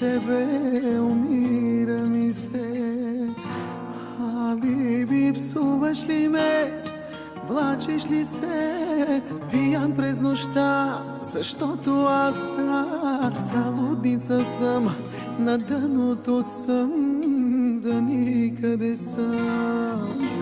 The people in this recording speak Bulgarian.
tebe umira mi se. Habibi, psуваш ли ме? Влачиш ли се пиян през нощта? Защото аз так залудница съм, на дъното съм, за никъде съм.